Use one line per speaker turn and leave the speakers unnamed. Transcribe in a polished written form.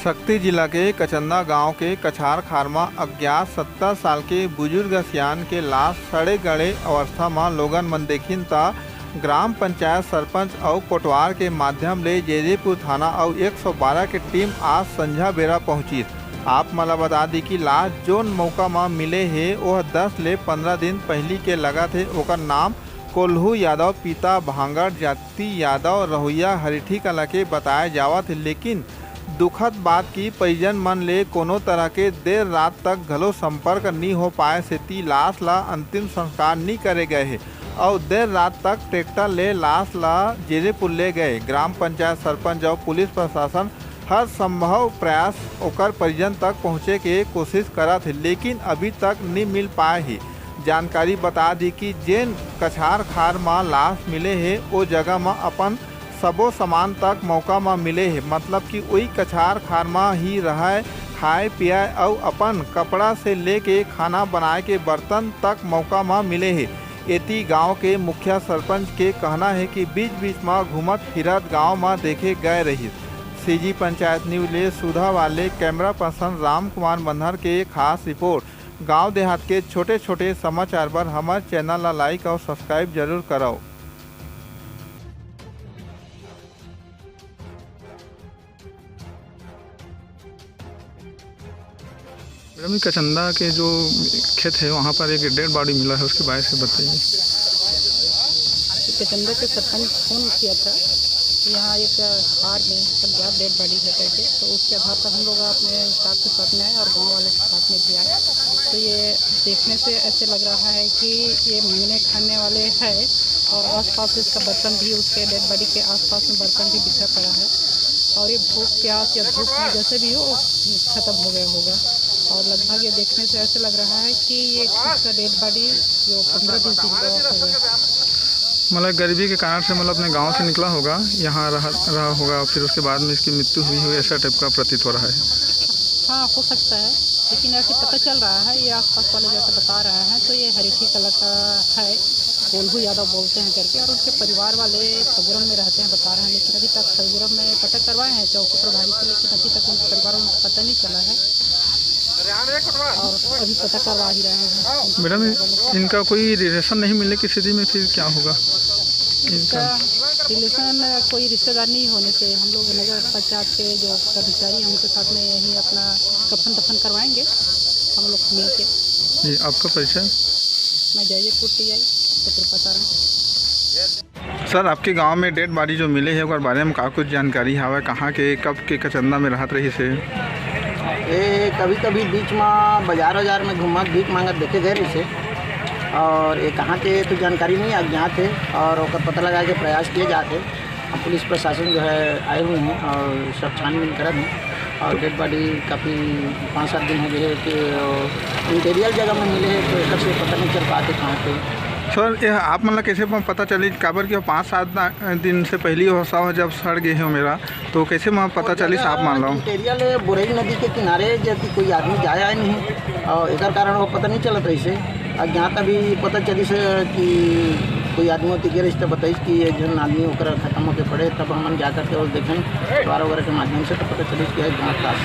शक्ति जिला के कचंदा गांव के कछार खारमा अज्ञात 70 साल के बुजुर्ग सियान के लाश सड़े गड़े अवस्था में लोगन मन देखिन ता ग्राम पंचायत सरपंच और कोटवार के माध्यम ले जेजेपुर थाना और 112 के टीम आज संझा बेरा पहुंची। आप मला बता दी कि लाश जोन मौका में मिले है वह 10 ले 15 दिन पहली के लगा थे। ओकर नाम कोल्हू यादव पिता भांगड़ जाति यादव रहुइया हरिठी कला के बताया जावत है, लेकिन दुखद बात की परिजन मन ले कोनो तरह के देर रात तक घलो संपर्क नहीं हो पाए से लाश ला अंतिम संस्कार नहीं करे गए है और देर रात तक ट्रैक्टर ले लाश ला जेजेपुर ले गए। ग्राम पंचायत सरपंच और पुलिस प्रशासन हर संभव प्रयास ओकर परिजन तक पहुँचे के कोशिश करत है, लेकिन अभी तक नहीं मिल पाए है। जानकारी बता दी कि जेन कछार खार में लाश मिले है वो जगह में अपन सबो सामान तक मौका में मिले है, मतलब कि वही कछार खार में ही रहे खाए पिए और अपन कपड़ा से लेके खाना बनाए के बर्तन तक मौका में मिले है। एती गांव के मुखिया सरपंच के कहना है कि बीच बीच में घूमत फिरत गांव में देखे गए रही। सीजी पंचायत न्यूज ले सुधा वाले कैमरा पर्सन राम कुमार बंधर के खास रिपोर्ट। गांव देहात के छोटे छोटे समाचार पर हमारे चैनल ला लाइक और सब्सक्राइब जरूर करो।
मैडम, कचंदा के जो खेत है वहाँ पर एक डेड बॉडी मिला है, उसके बारे में बताइए।
कचंदा के सरपंच फ़ोन किया था कि यहाँ एक हार में अज्ञात डेड बॉडी है करके, तो उसके आधार पर हम लोग अपने स्टाफ के साथ में आए और गांव वाले के साथ में भी आए। तो ये देखने से ऐसे लग रहा है कि ये मांगने खाने वाले है और आसपास इसका बर्तन भी, उसके डेड बॉडी के आसपास में बर्तन भी बिखरा पड़ा है और ये भूख प्यास या धूप में जैसे भी हो ख़त्म हो गया होगा। और लगभग ये देखने से ऐसे लग रहा है कि ये इसका डेड बॉडी जो 15-20 दिन का होगा।
मतलब गरीबी के कारण से मतलब अपने गांव से निकला होगा, यहाँ रहा होगा, फिर उसके बाद में इसकी मृत्यु हुई हो, ऐसा टाइप का प्रतीत हो रहा है।
हाँ, हो सकता है, लेकिन ऐसे पता चल रहा है, ये आसपास वाले जैसे बता रहे हैं तो ये हरिठी कला का है, कोल्हू यादव बोलते हैं करके, और उनके परिवार वाले फगुरम में रहते हैं बता रहे हैं। लेकिन अभी तक फगुरम में पता करवाए हैं चौकी प्रभारी से, लेकिन अभी तक उनके परिवार में पता नहीं चला है और अभी पता करवा ही रहे हैं।
मैडम, इनका कोई रिलेशन नहीं मिलने की स्थिति में फिर क्या होगा?
इसका रिलेशन कोई रिश्तेदार नहीं होने से हम लोग नगर पंचायत के जो कर्मचारी हैं उनके साथ में यहीं अपना कफन दफन करवाएंगे हम लोग मिल के।
जी, आपका परिचय?
मैं जयपुर टीआई पत्रपतारा।
सर, आपके गांव में डेड बॉडी जो मिले है उसके बारे में का कुछ जानकारी है? कहाँ के कब के कचंदा में रहत रही से?
ये कभी कभी बीच में बाजार में घूमत भीख मांगत देखे गए रही से, और ये कहाँ के तो जानकारी नहीं अज्ञात है और उसका पता लगा के प्रयास किए जाते। पुलिस प्रशासन जो है आए हुए हैं और सब छानबीन कर रहे हैं और डेड बॉडी काफ़ी 5-7 दिन हो गए कि इंटीरियर जगह में मिले हैं, तो एक से पता नहीं चल पाते कहाँ पे।
सर, यह आप मतलब कैसे पता चली काबर कि 5-7 दिन से पहली हो जब सड़ गए हो मेरा, तो कैसे मैं पता चली आप मान लो?
इंटीरियर बुरई नदी के किनारे जब कोई आदमी जाया नहीं और एक कारण वो पता नहीं चलत रही से अज्ञात। अभी पता चली से कि कोई आदमी गिर इस बताइए कि ये जो आदमी होकर खत्म होकर पड़े, तब हम जा करके और देखें द्वारा वगैरह के माध्यम से तो पता चली कि अज्ञात लाश।